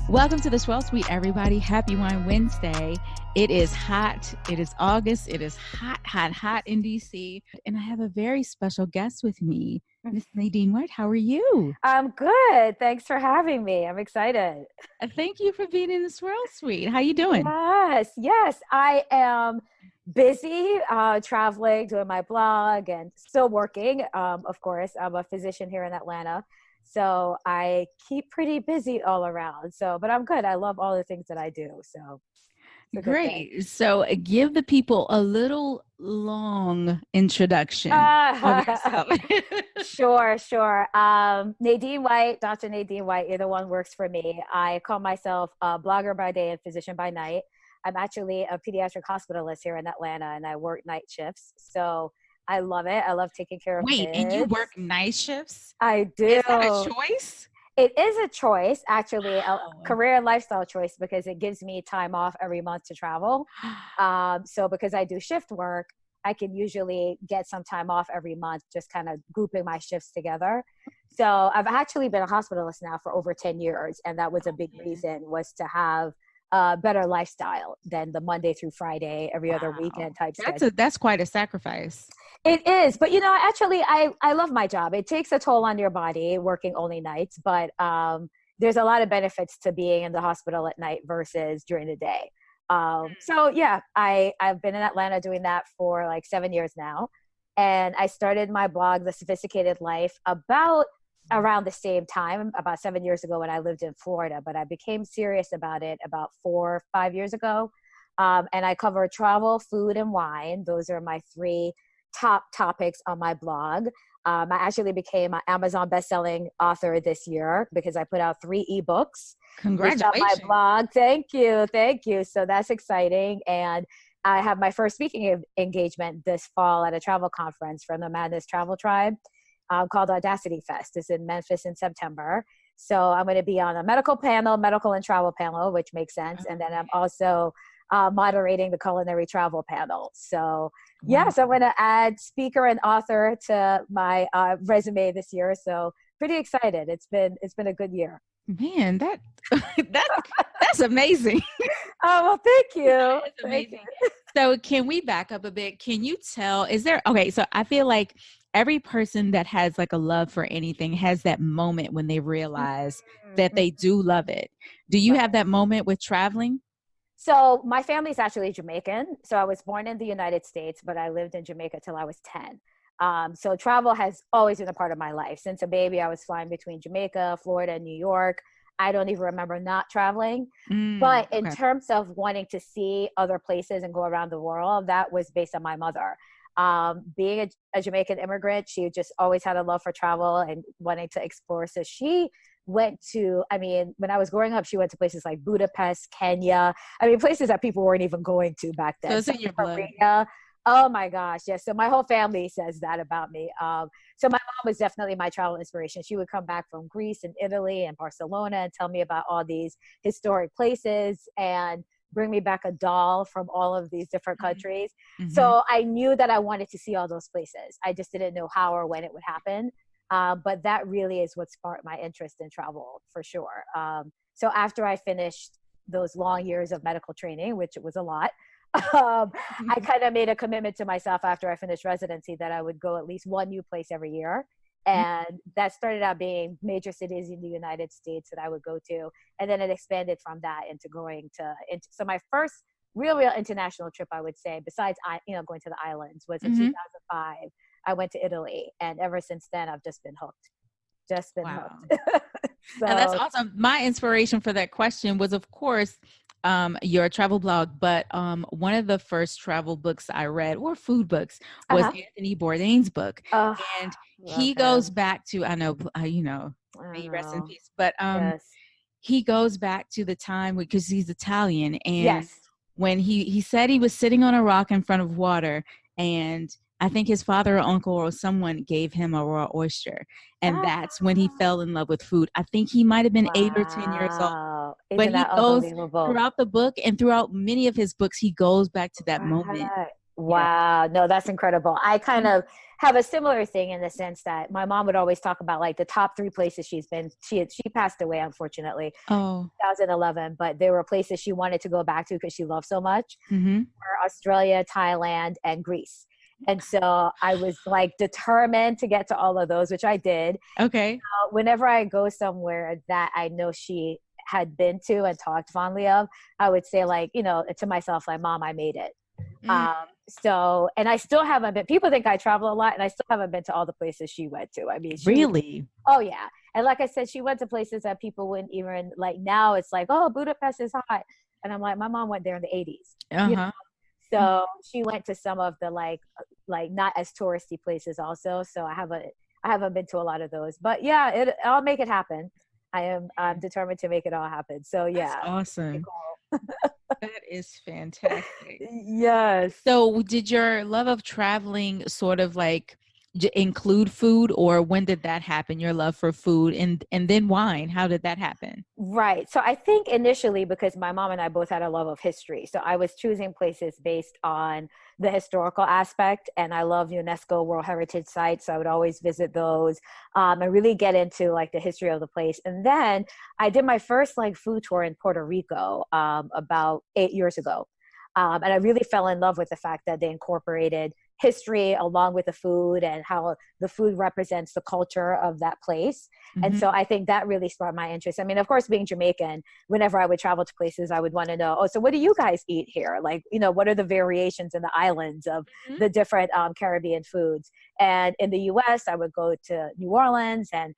Welcome to the Swell Suite, everybody. Happy Wine Wednesday. It is hot. It is August. It is hot, hot, hot in DC. And I have a very special guest with me, Miss Nadeen White. How are you? I'm good. Thanks for having me. I'm excited. Thank you for being in the Swell Suite. How you doing? Yes. I am busy traveling, doing my blog, and still working. Of course, I'm a physician here in Atlanta. So I keep pretty busy all around. But I'm good. I love all the things that I do. So it's a good thing. Great. So give the people a little long introduction of yourself. Sure. Nadeen White, Dr. Nadeen White, either one works for me. I call myself a blogger by day and physician by night. I'm actually a pediatric hospitalist here in Atlanta, and I work night shifts. So I love it. I love taking care of Wait, and you kids. work night shifts? I do. Is that a choice? It is a choice, actually, a Wow. career and lifestyle choice, because it gives me time off every month to travel. So because I do shift work, I can usually get some time off every month, just kind of grouping my shifts together. So I've actually been a hospitalist now for over 10 years. And that was a big reason, was to have a better lifestyle than the Monday through Friday, every other weekend type schedule. That's quite a sacrifice. It is, but actually, I love my job. It takes a toll on your body working only nights, but there's a lot of benefits to being in the hospital at night versus during the day. So yeah, I've been in Atlanta doing that for like 7 years now, and I started my blog, The Sophisticated Life, about around the same time, about 7 years ago when I lived in Florida. But I became serious about it about 4 or 5 years ago, and I cover travel, food, and wine. Those are my three top topics on my blog. I actually became an Amazon bestselling author this year because I put out 3 ebooks. Congratulations. On my blog. Thank you. So that's exciting. And I have my first speaking engagement this fall at a travel conference from the Madness Travel Tribe called Audacity Fest. It's in Memphis in September. So I'm going to be on a medical and travel panel, which makes sense. And then I'm also moderating the culinary travel panel. So yes, I'm going to add speaker and author to my resume this year. So pretty excited. It's been a good year. Man, that's amazing. Oh, well, thank you. That's amazing. So can we back up a bit? Can you tell, so I feel like every person that has like a love for anything has that moment when they realize that they do love it. Do you have that moment with traveling? So my family's actually Jamaican. So I was born in the United States, but I lived in Jamaica till I was 10. So travel has always been a part of my life. Since a baby, I was flying between Jamaica, Florida, and New York. I don't even remember not traveling. But in terms of wanting to see other places and go around the world, that was based on my mother. Being a Jamaican immigrant, she just always had a love for travel and wanting to explore. So she went to, when I was growing up, she went to places like Budapest, Kenya. Places that people weren't even going to back then. Those are your blood. Oh my gosh, yes. So my whole family says that about me. So my mom was definitely my travel inspiration. She would come back from Greece and Italy and Barcelona and tell me about all these historic places and bring me back a doll from all of these different countries. So I knew that I wanted to see all those places. I just didn't know how or when it would happen. But that really is what sparked my interest in travel, for sure. So after I finished those long years of medical training, which it was a lot, I kind of made a commitment to myself after I finished residency that I would go at least one new place every year. And that started out being major cities in the United States that I would go to. And then it expanded from that into so my first real international trip, I would say, besides, going to the islands, was in 2005. I went to Italy, and ever since then, I've just been hooked. Hooked. So, that's awesome. My inspiration for that question was, of course, your travel blog, but one of the first travel books I read, or food books, was Anthony Bourdain's book. And he goes back to, may rest in peace, but he goes back to the time, because he's Italian, and when he said he was sitting on a rock in front of water, and I think his father or uncle or someone gave him a raw oyster. And that's when he fell in love with food. I think he might have been 8 or 10 years old. But he goes throughout the book and throughout many of his books, he goes back to that moment Yeah. Wow. No, that's incredible. I kind of have a similar thing in the sense that my mom would always talk about like the top three places she's been. She passed away, unfortunately, Oh. 2011, but there were places she wanted to go back to because she loved so much, Mm-hmm. were Australia, Thailand, and Greece. And so I was like determined to get to all of those, which I did. Okay. Whenever I go somewhere that I know she had been to and talked fondly of, I would say like, to myself, like, Mom, I made it. Mm. And I still haven't been, people think I travel a lot and I still haven't been to all the places she went to. I mean, Really? oh yeah. And like I said, she went to places that people wouldn't even, like, now it's like, oh, Budapest is hot. And I'm like, my mom went there in the 80s. Uh-huh. So she went to some of the like not as touristy places also. So I haven't been to a lot of those. But yeah, I'll make it happen. I'm determined to make it all happen. So That's yeah. awesome. That is fantastic. Yes. So, did your love of traveling sort of like include food, or when did that happen? Your love for food and then wine. How did that happen? Right. So I think initially, because my mom and I both had a love of history, so I was choosing places based on the historical aspect, and I love UNESCO World Heritage Sites, so I would always visit those, and really get into like the history of the place. And then I did my first like food tour in Puerto Rico about 8 years ago, and I really fell in love with the fact that they incorporated history along with the food and how the food represents the culture of that place. And Mm-hmm. so I think that really sparked my interest. I mean, of course, being Jamaican, whenever I would travel to places, I would want to know, oh, so what do you guys eat here? Like, what are the variations in the islands of Hmm. the different Caribbean foods? And in the US, I would go to New Orleans, and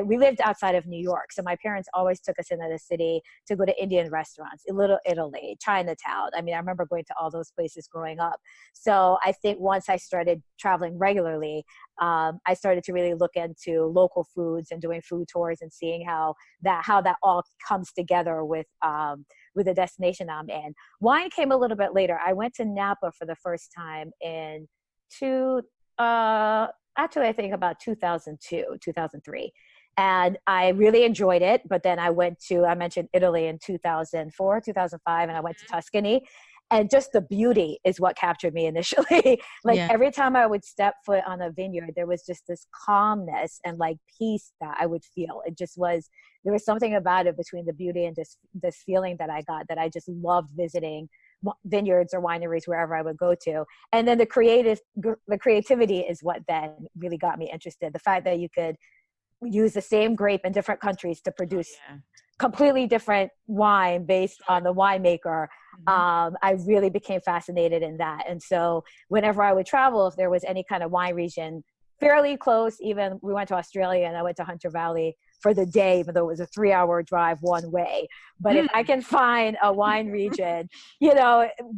we lived outside of New York. So my parents always took us into the city to go to Indian restaurants, Little Italy, Chinatown. I mean, I remember going to all those places growing up. So I think once I started traveling regularly, I started to really look into local foods and doing food tours and seeing how that all comes together with the destination I'm in. Wine came a little bit later. I went to Napa for the first time in two actually I think about 2002, 2003. And I really enjoyed it. But then I mentioned Italy in 2004, 2005, and I went to Tuscany. And just the beauty is what captured me initially. Like Yeah. every time I would step foot on a vineyard, there was just this calmness and like peace that I would feel. There was something about it between the beauty and this feeling that I got, that I just loved visiting vineyards or wineries wherever I would go to. And then the creativity is what then really got me interested. The fact that you could use the same grape in different countries to Oh, produce yeah. completely different wine based on the winemaker. Mhm. I really became fascinated in that. And so whenever I would travel, if there was any kind of wine region fairly close, even we went to Australia and I went to Hunter Valley for the day, even though it was a 3-hour drive one way. But if I Mm. can find a wine region,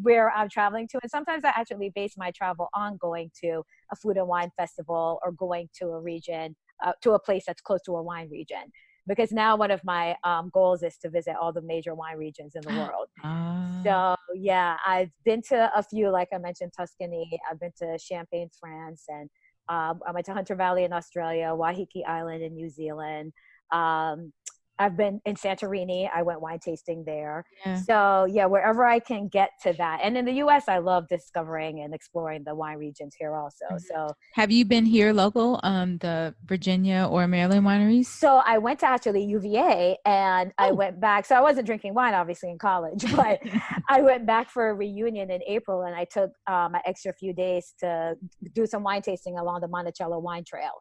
where I'm traveling to, and sometimes I actually base my travel on going to a food and wine festival or going to a region, to a place that's close to a wine region, because now one of my goals is to visit all the major wine regions in the world. Ah. So yeah, I've been to a few, like I mentioned, Tuscany. I've been to Champagne, France, and I went to Hunter Valley in Australia, Waiheke Island in New Zealand. Um, I've been in Santorini. I went wine tasting there. Yeah. So yeah, wherever I can get to that. And in the US, I love discovering and exploring the wine regions here also. Mhm. So Have you been here local, the Virginia or Maryland wineries? So I went to actually UVA, and I Oh. went back. So I wasn't drinking wine, obviously, in college, but I went back for a reunion in April, and I took an extra few days to do some wine tasting along the Monticello Wine Trail.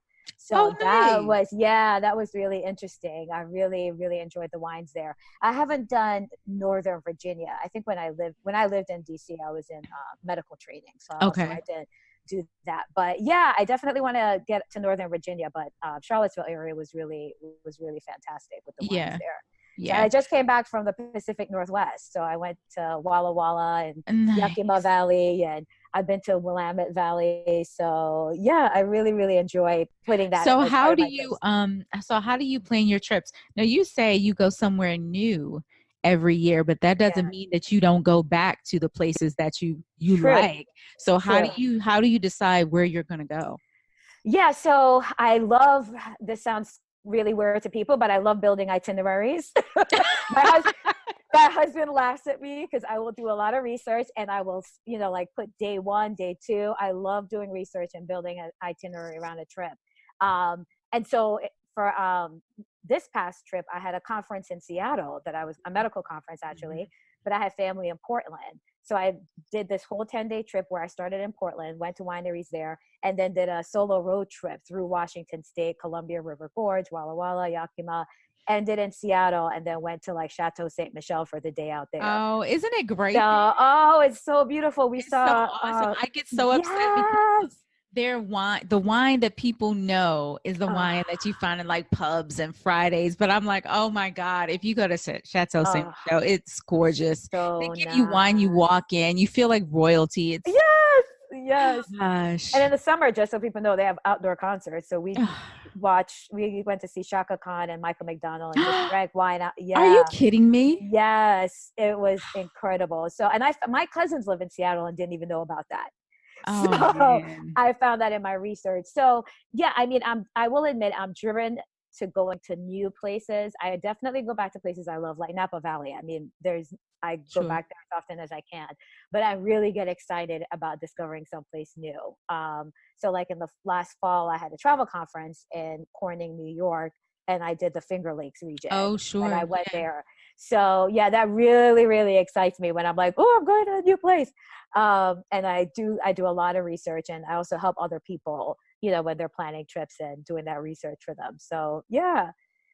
Oh, So nice. that was really interesting. I really, really enjoyed the wines there. I haven't done Northern Virginia. I think when I lived in DC, I was in medical training, so I Okay. did do that. But yeah, I definitely want to get to Northern Virginia. But Charlottesville area was really fantastic with the wines Yeah. there. So Yeah. I just came back from the Pacific Northwest. So I went to Walla Walla and Yakima Nice. Valley, and I've been to Willamette Valley. So yeah, I really, really enjoy putting that So as part how of do my you trips. plan your trips? Now you say you go somewhere new every year, but that Yeah, doesn't mean that you don't go back to the places that you true, like. So true. how do you decide where you're going to go? Yeah, so I love, this sounds really weird to people, but I love building itineraries. my hus- My husband laughs at me because I will do a lot of research and I will, like put day 1, day 2. I love doing research and building an itinerary around a trip. And so for this past trip, I had a conference in Seattle a medical conference actually, but I had family in Portland. So I did this whole 10-day trip where I started in Portland, went to wineries there, and then did a solo road trip through Washington State, Columbia River Gorge, Walla Walla, Yakima, ended in Seattle, and then went to like Chateau Ste. Michelle for the day out there. Oh, isn't it great? So, oh, it's so beautiful. We saw. So awesome. I get so upset because the wine that people know is the wine that you find in like pubs and Fridays. But I'm like, oh my God, if you go to Chateau Ste. Michelle, it's gorgeous. So they give you wine, you walk in, you feel like royalty. It's Yes. Gosh. And in the summer, just so people know, they have outdoor concerts. So we went to see Shaka Khan and Michael McDonald and just drank wine out. Yeah. Are you kidding me? Yes. It was incredible. So, and my cousins live in Seattle and didn't even know about that. Oh, so man. I found that in my research. So yeah, I mean, I will admit I'm driven to going to new places. I definitely go back to places I love, like Napa Valley. I mean, I go back there as often as I can, but I really get excited about discovering someplace new. So like in the last fall, I had a travel conference in Corning, New York, and I did the Finger Lakes region. Oh, sure. And I went there. So yeah, that really, really excites me when I'm like, oh, I'm going to a new place. And I do a lot of research, and I also help other people, when they're planning trips and doing that research for them. So yeah,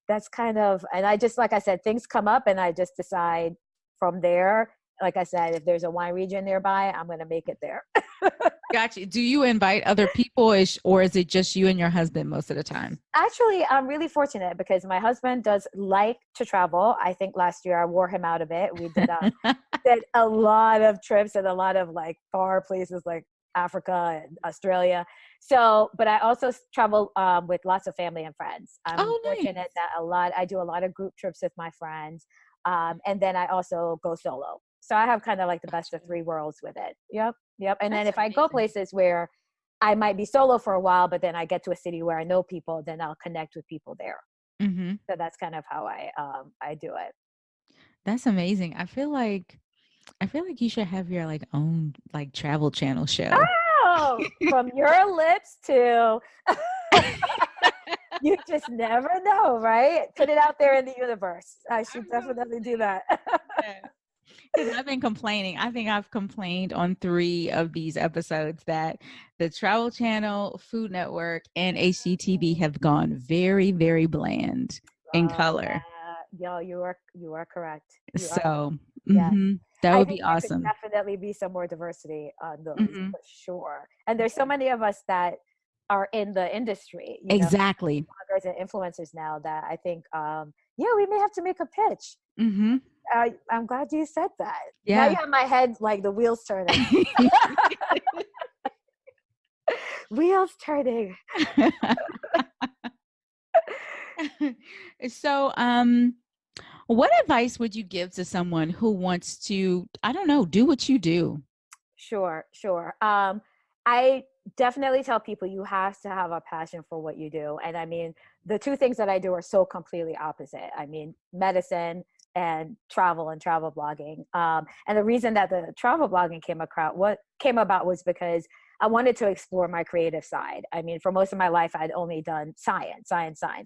that's kind of, and I just, like I said, things come up and I just decide from there. Like I said, if there's a wine region nearby, I'm going to make it there. Gotcha. Do you invite other people or is it just you and your husband most of the time? Actually, I'm really fortunate because my husband does like to travel. I think last year I wore him out a bit. We did a lot of trips and a lot of like far places like Africa and Australia. So, but I also travel with lots of family and friends. I'm fortunate that I do a lot of group trips with my friends. And then I also go solo. So I have kind of like the best of 3 worlds with it. Yep. And then if I go places where I might be solo for a while, but then I get to a city where I know people, then I'll connect with people there. Mm-hmm. So that's kind of how I do it. That's amazing. I feel like you should have your like own like travel channel show. Oh, from your lips to you just never know, right? Put it out there in the universe. I should definitely do that. Because I've been complaining. I think I've complained on 3 of these episodes that the Travel Channel, Food Network, and HGTV have gone very, very bland in color. Yo, you are correct. That would be awesome. There could definitely be some more diversity on those for sure. And there's so many of us that are in the industry. Exactly. Bloggers and influencers now that I think, we may have to make a pitch. Mm-hmm. I'm glad you said that. Yeah. Now you have my head like the wheels turning. Wheels turning. So, what advice would you give to someone who wants to, I don't know, do what you do? Sure. I definitely tell people you have to have a passion for what you do. And I mean, the 2 things that I do are so completely opposite. I mean, medicine and travel blogging. And the reason that the travel blogging came about was because I wanted to explore my creative side. I mean, for most of my life, I'd only done science,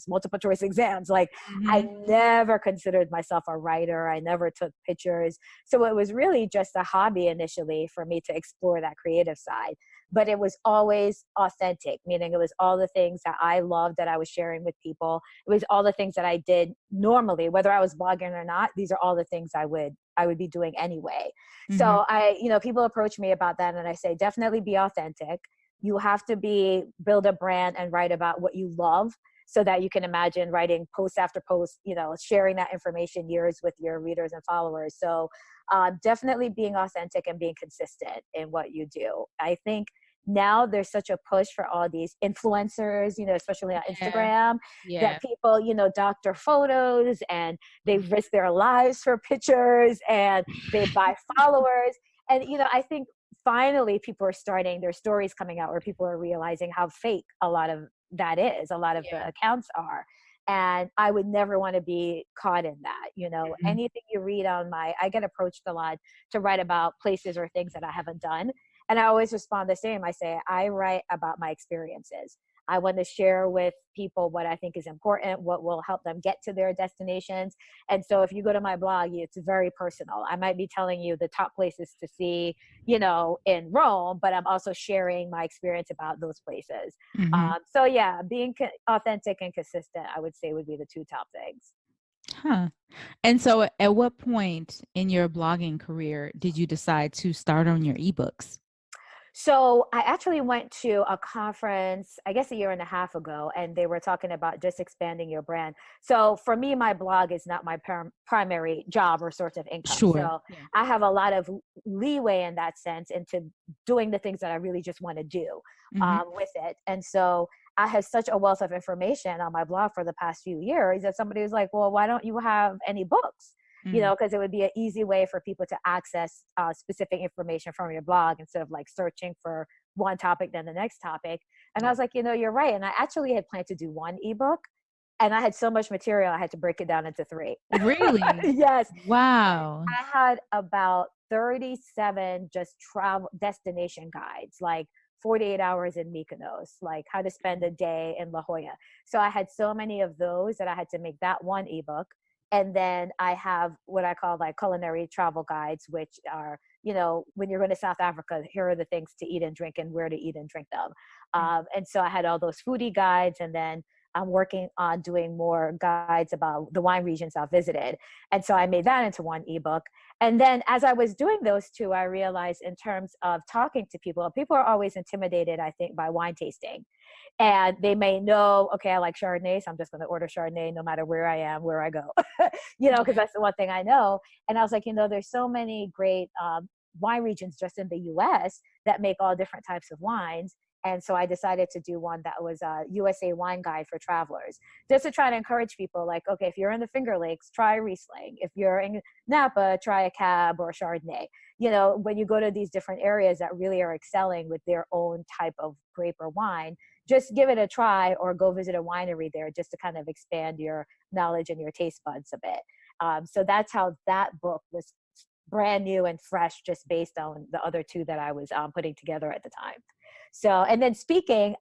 multiple choice exams. Like I never considered myself a writer. I never took pictures. So it was really just a hobby initially for me to explore that creative side. But it was always authentic, meaning it was all the things that I loved that I was sharing with people. It was all the things that I did normally, whether I was blogging or not. These are all the things I would be doing anyway. So people approach me about that and I say, definitely be authentic. You have to build a brand and write about what you love so that you can imagine writing post after post, sharing that information years with your readers and followers. So definitely being authentic and being consistent in what you do. I think now there's such a push for all these influencers, especially on Instagram, that people, doctor photos and they risk their lives for pictures and they buy followers. And, I think finally people are starting, their stories coming out where people are realizing how fake a lot of that is, a lot of the accounts are. And I would never want to be caught in that. Mhm. Anything you read on I get approached a lot to write about places or things that I haven't done. And I always respond the same. I say, I write about my experiences. I want to share with people what I think is important, what will help them get to their destinations. And so if you go to my blog, it's very personal. I might be telling you the top places to see, in Rome, but I'm also sharing my experience about those places. Mhm. So yeah, being authentic and consistent, I would say would be the two top things. Huh. And so at what point in your blogging career did you decide to start on your ebooks? So I actually went to a conference, I guess a year and a half ago, and they were talking about just expanding your brand. So for me, my blog is not my primary job or source of income. Sure. So Yeah. I have a lot of leeway in that sense into doing the things that I really just want to do Mhm. with it. And so I have such a wealth of information on my blog for the past few years that somebody was like, well, why don't you have any books? Mm. Because it would be an easy way for people to access specific information from your blog instead of like searching for one topic, then the next topic. And I Yeah. was like, you're right. And I actually had planned to do one ebook, and I had so much material, I had to break it down into three. Really? Yes. Wow. I had about 37 just travel destination guides, like 48 hours in Mykonos, like how to spend a day in La Jolla. So I had so many of those that I had to make that one ebook. And then I have what I call like culinary travel guides, which are, when you're going to South Africa, here are the things to eat and drink and where to eat and drink them. Mm. And so I had all those foodie guides, and then I'm working on doing more guides about the wine regions I've visited. And so I made that into one ebook. And then as I was doing those two, I realized in terms of talking to people, people are always intimidated, I think, by wine tasting. And they may know, okay, I like Chardonnay, so I'm just going to order Chardonnay no matter where I am, where I go, because Yeah. that's the one thing I know. And I was like, there's so many great wine regions just in the US that make all different types of wines. And so I decided to do one that was a USA wine guide for travelers, just to try to encourage people like, okay, if you're in the Finger Lakes, try Riesling. If you're in Napa, try a Cab or a Chardonnay. When you go to these different areas that really are excelling with their own type of grape or wine, just give it a try or go visit a winery there just to kind of expand your knowledge and your taste buds a bit. So that's how that book was brand new and fresh, just based on the other two that I was putting together at the time. So, and then speaking,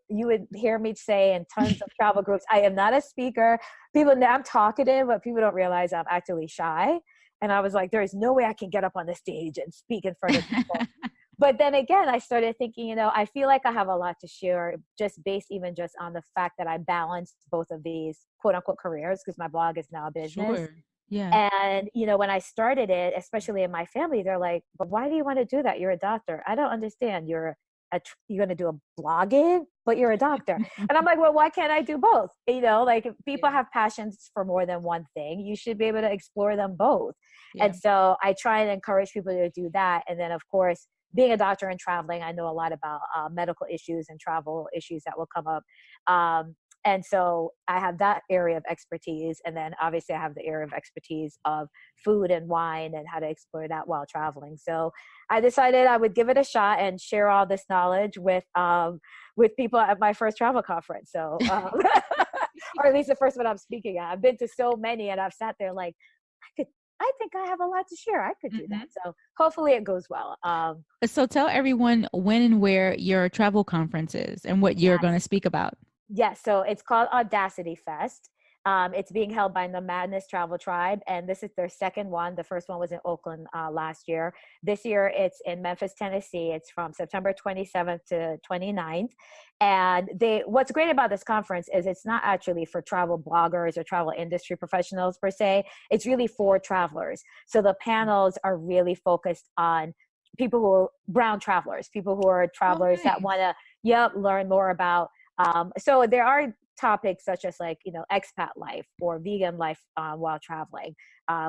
you would hear me say in tons of travel groups, I am not a speaker. People know I'm talkative, but people don't realize I'm actually shy. And I was like, there is no way I can get up on the stage and speak in front of people. But then again, I started thinking, I feel like I have a lot to share, just based even just on the fact that I balanced both of these quote unquote careers, because my blog is now a business. Sure. Yeah. And, when I started it, especially in my family, they're like, but why do you want to do that? You're a doctor. I don't understand. You're going to do a blogging, but you're a doctor. And I'm like, well, why can't I do both? Like if people Yeah. have passions for more than one thing, you should be able to explore them both. Yeah. And so I try and encourage people to do that. And then of course, being a doctor and traveling, I know a lot about medical issues and travel issues that will come up. And so I have that area of expertise. And then obviously I have the area of expertise of food and wine and how to explore that while traveling. So I decided I would give it a shot and share all this knowledge with people at my first travel conference. So, or at least the first one I'm speaking at. I've been to so many, and I've sat there like, I think I have a lot to share. I could do that. Mhm. So hopefully it goes well. So tell everyone when and where your travel conference is and what you're going to Yes. speak about. Yes, so it's called Audacity Fest. It's being held by the Madness Travel Tribe, and this is their second one. The first one was in Oakland last year. This year, it's in Memphis, Tennessee. It's from September 27th to 29th. And what's great about this conference is it's not actually for travel bloggers or travel industry professionals per se. It's really for travelers. So the panels are really focused on people who are brown travelers, people who are Oh, travelers that want nice. to, learn more about so there are topics such as like, expat life or vegan life while traveling.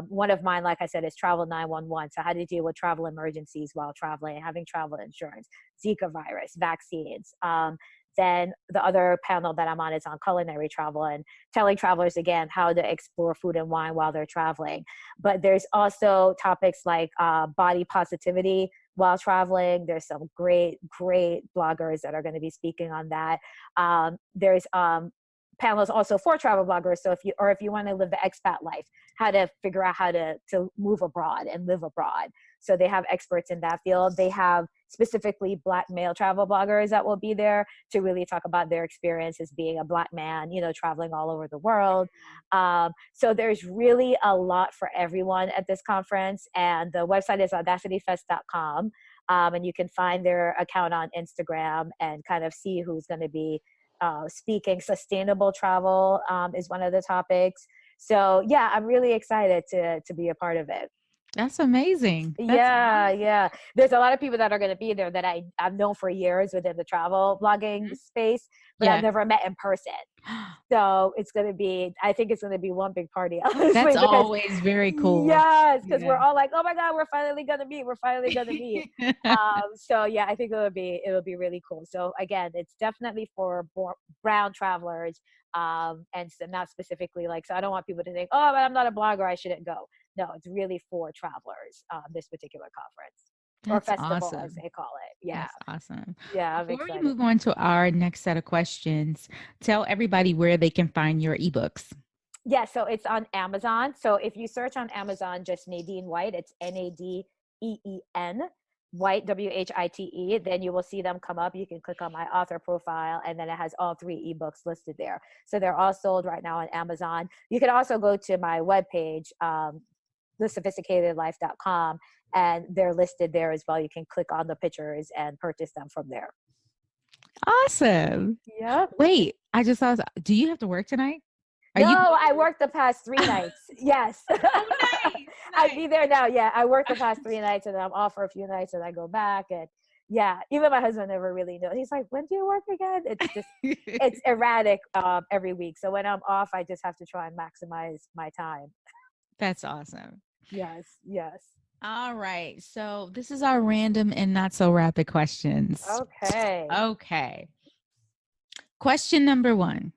One of mine, like I said, is travel 911. So how to deal with travel emergencies while traveling, having travel insurance, Zika virus, vaccines. Then the other panel that I'm on is on culinary travel and telling travelers again how to explore food and wine while they're traveling. But there's also topics like body positivity while traveling. There's some great bloggers that are going to be speaking on that. There's panels also for travel bloggers. So if you want to live the expat life, how to figure out how to move abroad and live abroad. So they have experts in that field. They have specifically Black male travel bloggers that will be there to really talk about their experience as being a Black man, traveling all over the world. So there's really a lot for everyone at this conference. And the website is audacityfest.com. And you can find their account on Instagram and kind of see who's going to be speaking. Sustainable travel is one of the topics. So yeah, I'm really excited to be a part of it. That's amazing. Yeah. There's a lot of people that are going to be there that I've known for years within the travel blogging space, but I've never met in person. So I think it's going to be one big party. Honestly, that's always very cool. Yes, because we're all like, oh my God, we're finally going to meet. So yeah, I think it'll be really cool. So again, it's definitely for brown travelers. And so not specifically so I don't want people to think, oh, but I'm not a blogger, I shouldn't go. No, it's really for travelers, this particular conference. That's or festival, awesome. As they call it. Yeah. That's awesome. Yeah. Before we move on to our next set of questions, tell everybody where they can find your ebooks. Yeah, so it's on Amazon. So if you search on Amazon, just Nadeen White, it's Nadeen White, WHITE, then you will see them come up. You can click on my author profile, and then it has all 3 ebooks listed there. So they're all sold right now on Amazon. You can also go to my webpage, thesophisticatedlife.com, and they're listed there as well. You can click on the pictures and purchase them from there. Awesome. Yeah. Wait, I just thought, do you have to work tonight? I worked the past 3 nights. Yes. Oh, nice. I'd be there now. Yeah. I worked the past 3 nights, and then I'm off for a few nights, and I go back. And yeah, even my husband never really knows. He's like, when do you work again? It's just, it's erratic every week. So when I'm off, I just have to try and maximize my time. That's awesome. Yes. All right. So this is our random and not so rapid questions. Okay. Question number 1.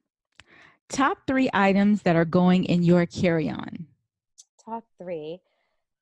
Top 3 items that are going in your carry-on. Top 3.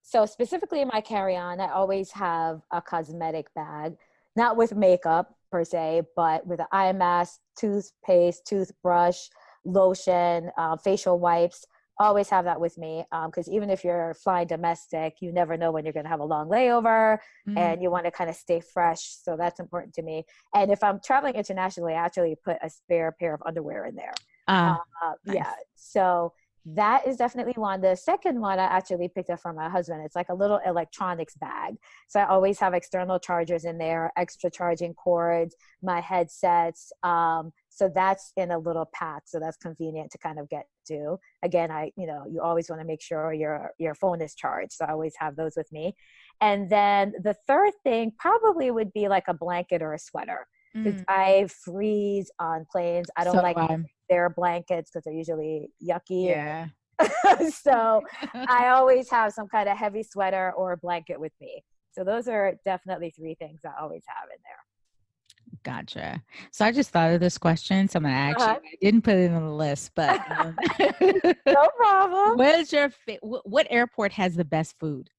So specifically in my carry-on, I always have a cosmetic bag, not with makeup per se, but with an eye mask, toothpaste, toothbrush, lotion, facial wipes. Always have that with me, because even if you're flying domestic, you never know when you're going to have a long layover, and you want to kind of stay fresh. So that's important to me. And if I'm traveling internationally, I actually put a spare pair of underwear in there. Nice. Yeah. So that is definitely one. The second one I actually picked up from my husband. It's like a little electronics bag. So I always have external chargers in there, extra charging cords, my headsets. So that's in a little pack. So that's convenient to kind of get to. Again, you always want to make sure your phone is charged. So I always have those with me. And then the third thing probably would be like a blanket or a sweater. Because I freeze on planes. I don't like their blankets because they're usually yucky. Yeah. So I always have some kind of heavy sweater or a blanket with me. So those are definitely 3 things I always have in there. Gotcha. So I just thought of this question. So I'm going to ask you. I didn't put it on the list, but no problem. What airport has the best food?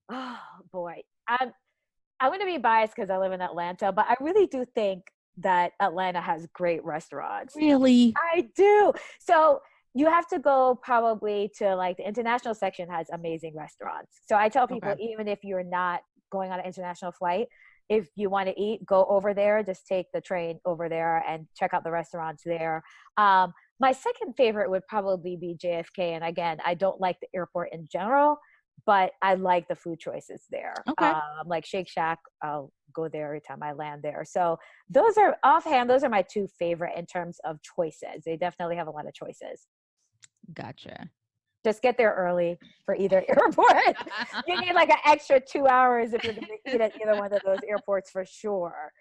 Oh boy. I'm going to be biased because I live in Atlanta, but I really do think that Atlanta has great restaurants. Really? I do. So you have to go probably to the international section has amazing restaurants. So I tell people, even if you're not going on an international flight, if you want to eat, go over there, just take the train over there and check out the restaurants there. My second favorite would probably be JFK. And again, I don't like the airport in general, but I like the food choices there. Like Shake Shack, I'll go there every time I land there. So those are my 2 favorite in terms of choices. They definitely have a lot of choices. Gotcha. Just get there early for either airport. You need an extra 2 hours if you're going to eat at either one of those airports for sure.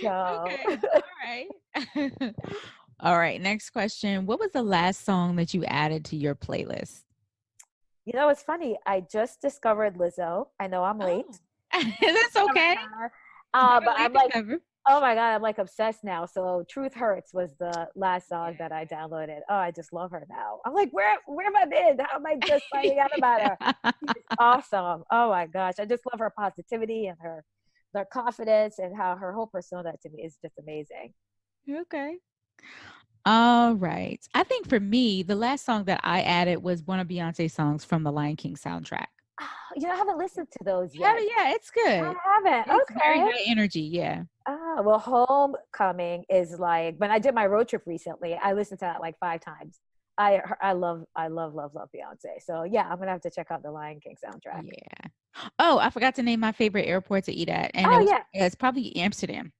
So. Okay. All right. All right. Next question. What was the last song that you added to your playlist? It's funny. I just discovered Lizzo. I know I'm late. That's okay. But I'm oh my God, I'm obsessed now. So Truth Hurts was the last song that I downloaded. Oh, I just love her now. I'm like, where have I been? How am I just finding out about her? She's awesome. Oh my gosh. I just love her positivity and her confidence, and how her whole persona to me is just amazing. Okay. All right. I think for me, the last song that I added was one of Beyonce's songs from the Lion King soundtrack. Oh, I haven't listened to those Yeah, yet. yeah, it's I good. haven't. It's very Okay. high energy. Yeah. Well, Homecoming is like when I did my road trip recently. I listened to that like 5 times. I love Beyonce. So yeah, I'm gonna have to check out the Lion King soundtrack. Yeah. Oh, I forgot to name my favorite airport to eat at, and Oh yeah. it's probably Amsterdam.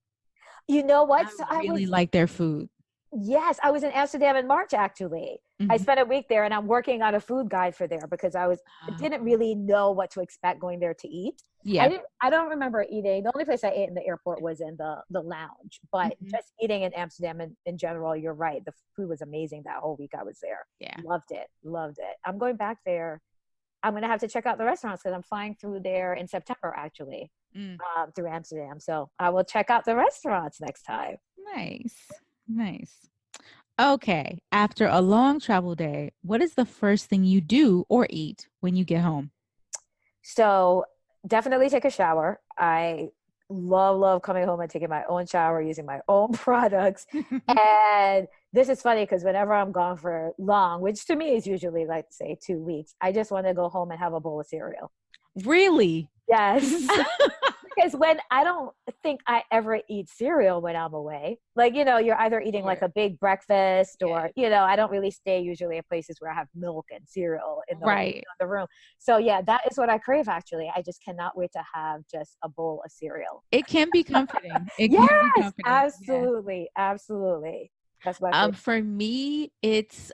You know what? I So really like their food. yes, I was in Amsterdam in March actually. I Mhm. spent a week there and I'm working on a food guide for there because didn't Oh, really know what to expect going there to eat. yeah. I don't remember eating. The only place I ate in the airport was in the lounge, but Mhm. just eating in Amsterdam in general, you're right. The food was amazing that whole week I was there. Yeah. Loved it. Loved it. I'm going back there. I'm going to have to check out the restaurants because I'm flying through there in September actually, Mm. through Amsterdam. So I will check out the restaurants next time. Nice. Nice. Okay. After a long travel day, what is the first thing you do or eat when you get home? So definitely take a shower. I love coming home and taking my own shower using my own products. And this is funny because whenever I'm gone for long, which to me is usually like say 2 weeks, I just want to go home and have a bowl of cereal. Really? Yes. Because when I don't think I ever eat cereal when I'm away, like, you're either eating like Sure. a big breakfast Yeah. or, I don't really stay usually at places where I have milk and cereal in Right. the room. So yeah, that is what I crave actually. I just cannot wait to have just a bowl of cereal. It can be comforting. It can be Yes, comforting. Yeah. absolutely. Absolutely. That's my favorite. For me, it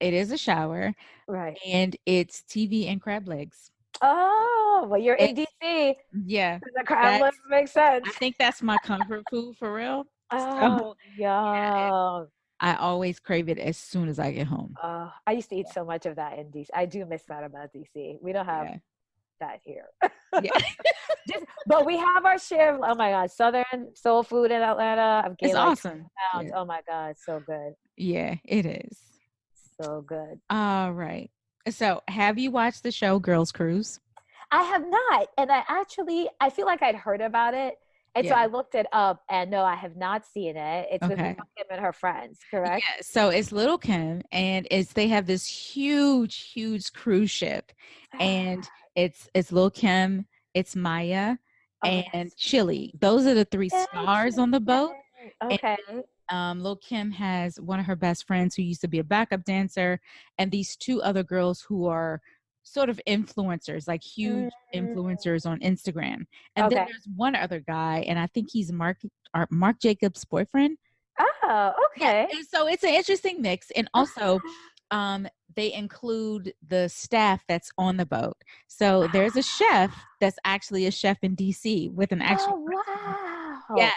is a shower Right. and it's TV and crab legs. Oh, well, you're It's ADC. yeah. The crab That's legs makes sense. I think that's my comfort food for real. Oh, So yeah, yeah. I always crave it as soon as I get home. I used to eat so much of that in DC. I do miss that about DC. We don't have Yeah. that here. Yeah. But we have our share of, oh my God, Southern soul food in Atlanta. I've It's gained like awesome. 20 pounds. Yeah. Oh my God, so good. Yeah, it is. So good. All right. So, have you watched the show Girls Cruise? I have not. And I feel like I'd heard about it. And so Yeah. I looked it up and no, I have not seen it. It's with Okay. Little Kim and her friends, correct? Yeah, so it's Little Kim and they have this huge cruise ship and it's Little Kim, it's Maya Oh, and yes. Chili. Those are the three Yes. stars on the boat. And Okay. Lil Kim has one of her best friends who used to be a backup dancer, and these two other girls who are sort of influencers, like huge Mm, influencers on Instagram. And then okay. there's one other guy, and I think he's Mark Jacobs' boyfriend. Oh, Yeah, okay. and so it's an interesting mix, and also they include the staff that's on the boat. So there's a chef that's actually a chef in DC with an actual Oh, restaurant. wow. Yes.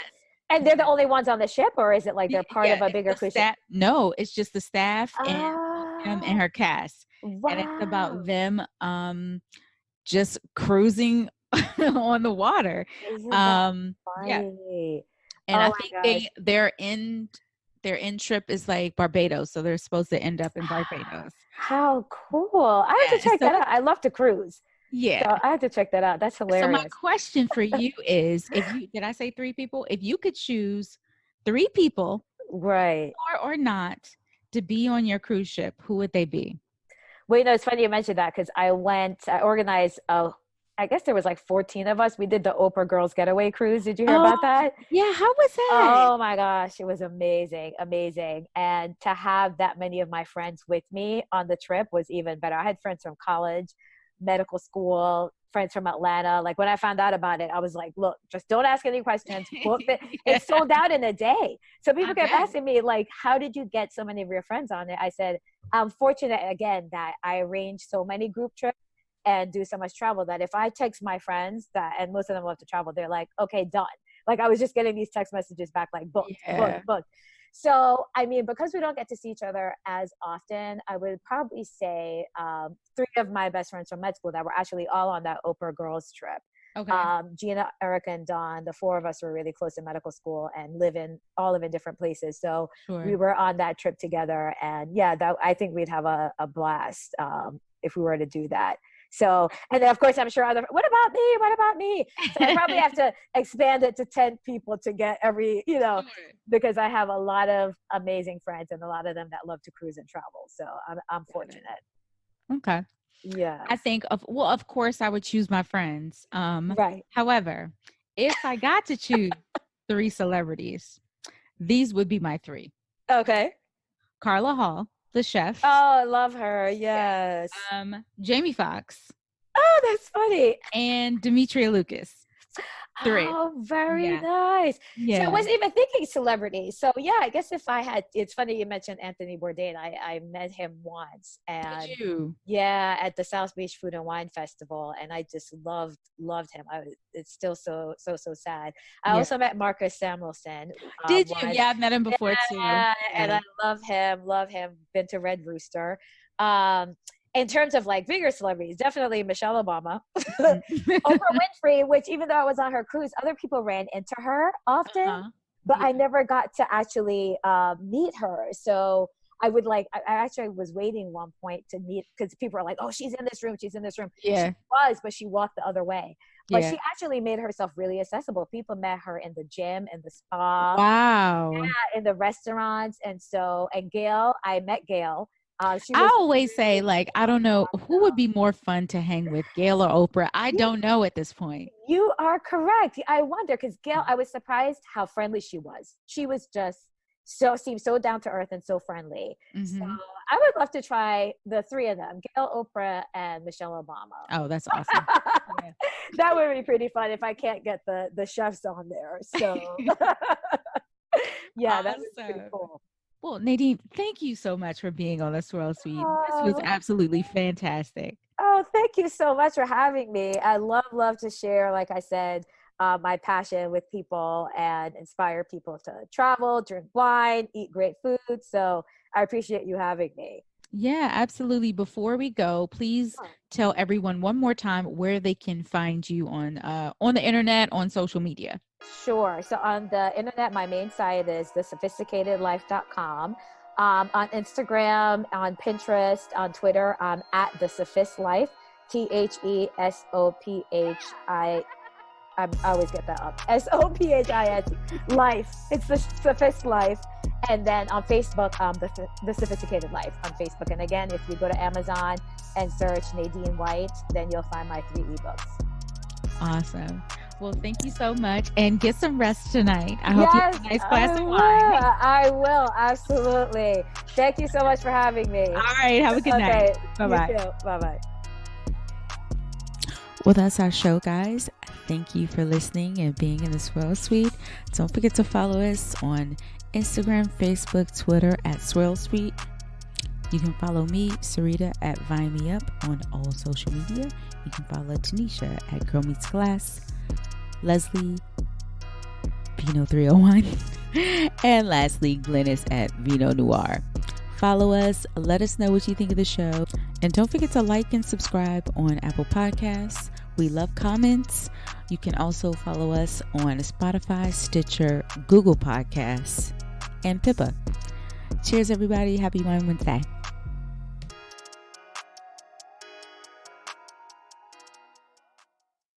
And they're the only ones on the ship, or is it like they're part Yeah, of a it's bigger the cruise ship? staff. No, it's just the staff and Kim and Oh, her cast. And it's wow. about them just cruising on the water. Isn't that Yeah. funny? And I Oh think my gosh. their end trip is like Barbados, so they're supposed to end up in Barbados. How cool. I have Yeah. to check So that it's out. I love to cruise. yeah. So I have to check that out. That's So my hilarious. question for you is if you did I say three people? If you could choose three people Right. or not to be on your cruise ship, who would they be? Well, it's funny you mentioned that because I organized, I guess there was like 14 of us. We did the Oprah Girls Getaway Cruise. Did you hear Oh, about that? yeah. How was that? Oh my gosh, it was amazing, amazing. And to have that many of my friends with me on the trip was even better. I had friends from college, medical school, friends from Atlanta. Like when I found out about it, I was like, look, just don't ask any questions. Book it. Yeah, It sold out in a day. So I people kept bet. asking me, like, how did you get so many of your friends on it? I said, I'm fortunate again that I arrange so many group trips and do so much travel that if I text my friends and most of them love to travel, they're like, okay, done. Like I was just getting these text messages back, like booked, booked, Yeah. booked. So, I mean, because we don't get to see each other as often, I would probably say three of my best friends from med school that were actually all on that Oprah girls trip. Okay. Gina, Erica, and Dawn, the four of us were really close in medical school and all live in different places. So we Sure. were on that trip together. And yeah, I think we'd have a blast if we were to do that. So, and then of course, I'm sure what about me? What about me? So I probably have to expand it to 10 people to get because I have a lot of amazing friends and a lot of them that love to cruise and travel. So I'm fortunate. Okay. Yeah. I think of course I would choose my friends. Right. However, if I got to choose 3 celebrities, these would be my 3. Okay. Carla Hall, the chef. Oh, I love her. Yes. Jamie Foxx. Oh, that's funny. And Demetria Lucas. 3. Oh, very nice. Yeah. So I wasn't even thinking celebrities. So yeah, I guess if I had, it's funny you mentioned Anthony Bourdain. I met him once, and Did you? Yeah, at the South Beach Food and Wine Festival, and I just loved him. It's still so sad. I also met Marcus Samuelsson. Did you? Yeah, I've met him before too. And I love him. Been to Red Rooster. In terms of like bigger celebrities, definitely Michelle Obama, Oprah Winfrey, which even though I was on her cruise, other people ran into her often, but I never got to actually meet her. So I actually was waiting one point to meet, because people are like, oh, she's in this room. Yeah. She was, but she walked the other way. But she actually made herself really accessible. People met her in the gym, in the spa. Wow. Yeah, in the restaurants. And Gail, I met Gail. I always say, like, I don't know who would be more fun to hang with, Gail or Oprah. I don't know at this point. You are correct. I wonder, because Gail, I was surprised how friendly she was. She was just seemed so down to earth and so friendly. So I would love to try the 3 of them: Gail, Oprah, and Michelle Obama. Oh, that's awesome. That would be pretty fun if I can't get the chefs on there. So yeah, that was pretty cool. Well, Nadeen, thank you so much for being on the Swirl Suite. This was absolutely fantastic. Oh, thank you so much for having me. I love to share, like I said, my passion with people and inspire people to travel, drink wine, eat great food. So I appreciate you having me. Yeah, absolutely. Before we go, please tell everyone one more time where they can find you on the internet, on social media. Sure. So on the internet, my main site is thesophisticatedlife.com. On Instagram, on Pinterest, on Twitter, I'm at The Sophist Life, TheSophi. I always get that up. SOPHIS Life. It's The Sophist Life. And then on Facebook, the Sophisticated Life on Facebook. And again, if you go to Amazon and search Nadeen White, then you'll find my 3 ebooks. Awesome. Well, thank you so much, and get some rest tonight. I hope you have a nice glass of wine. I will, absolutely. Thank you so much for having me. All right, have a good night. Bye-bye. Bye-bye. Well, that's our show, guys. Thank you for listening and being in the Swirl Suite. Don't forget to follow us on Instagram, Facebook, Twitter at Swirl Suite. You can follow me, Sarita, at Vine Me Up on all social media. You can follow Tanisha at Girl Meets Glass, Leslie, Vino 301, and lastly, Glennis at Vino Noir. Follow us, let us know what you think of the show, and don't forget to like and subscribe on Apple Podcasts. We love comments. You can also follow us on Spotify, Stitcher, Google Podcasts, and Pippa. Cheers, everybody. Happy Wine Wednesday.